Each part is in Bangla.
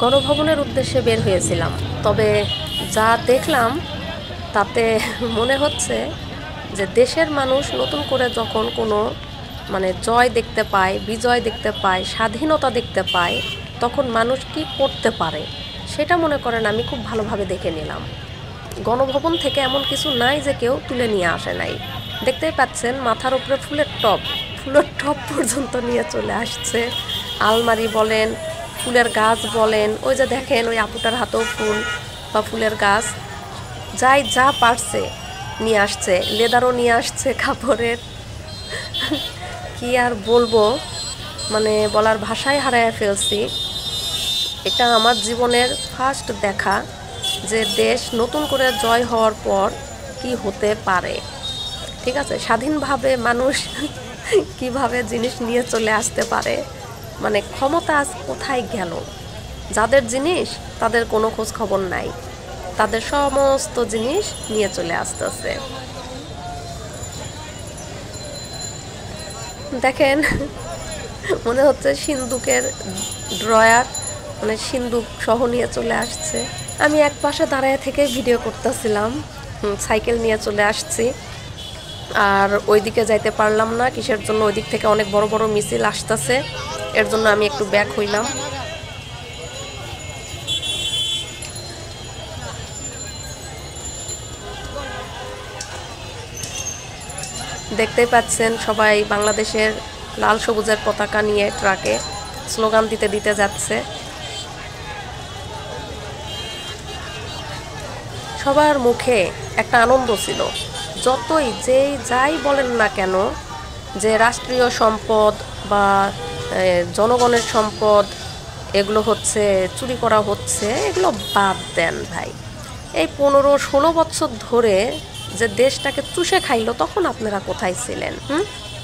গণভবনের উদ্দেশ্যে বের হয়েছিলাম, তবে যা দেখলাম তাতে মনে হচ্ছে যে দেশের মানুষ নতুন করে যখন কোনো জয় দেখতে পায়, বিজয় দেখতে পায়, স্বাধীনতা দেখতে পায়, তখন মানুষ কি করতে পারে সেটা মনে করেন আমি খুব ভালোভাবে দেখে নিলাম। গণভবন থেকে এমন কিছু নাই যে কেউ তুলে নিয়ে আসে নাই। দেখতেই পাচ্ছেন মাথার উপরে ফুলের টব পর্যন্ত নিয়ে চলে আসছে। আলমারি বলেন, ফুলের গাছ বলেন, ওই যে দেখেন ওই আপুটার হাতেও ফুল বা ফুলের গাছ, যাই যা পারছে নিয়ে আসছে, লেদারও নিয়ে আসছে কাপড়ের। কি আর বলবো, বলার ভাষায় হারায় ফেলছি। এটা আমার জীবনের ফার্স্ট দেখা যে দেশ নতুন করে জয় হওয়ার পর কি হতে পারে। ঠিক আছে, স্বাধীনভাবে মানুষ কিভাবে জিনিস নিয়ে চলে আসতে পারে, ক্ষমতা আজ কোথায় গেল। যাদের জিনিস তাদের কোনো খোঁজ খবর নাই, তাদের সমস্ত জিনিস নিয়ে চলে আসতেছে। দেখেন, মনে হচ্ছে সিন্দুকের ড্রয়ার, সিন্দুক সহ নিয়ে চলে আসছে। আমি এক পাশে দাঁড়ায় থেকে ভিডিও করতেছিলাম, সাইকেল নিয়ে চলে আসছি, আর ওইদিকে যাইতে পারলাম না। কিসের জন্য? ওই দিক থেকে অনেক বড় বড় মিছিল আসতেছে, এর জন্য আমি একটু ব্যাক হইলাম। দেখতেই পাচ্ছেন সবাই বাংলাদেশের লাল সবুজের পতাকা নিয়ে ট্রাকে স্লোগান দিতে দিতে যাচ্ছে। সবার মুখে একটা আনন্দ ছিল। যতই যাই বলেন না কেন যে রাষ্ট্রীয় সম্পদ বা জনগণের সম্পদ এগুলো হচ্ছে চুরি করা হচ্ছে, এগুলো বাদ দেন ভাই। এই 15-16 বছর ধরে যে দেশটাকে চুষে খাইলো, তখন আপনারা কোথায় ছিলেন?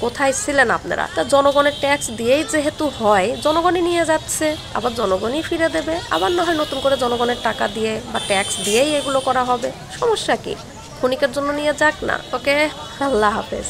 কোথায় ছিলেন আপনারা? তা জনগণের ট্যাক্স দিয়েই যেহেতু হয়, জনগণই নিয়ে যাচ্ছে, আবার জনগণই ফিরে দেবে। আবার না হয় নতুন করে জনগণের টাকা দিয়ে বা ট্যাক্স দিয়েই এগুলো করা হবে, সমস্যা কি? ক্ষণিকের জন্য নিয়ে যাক না। ওকে, আল্লাহ হাফেজ।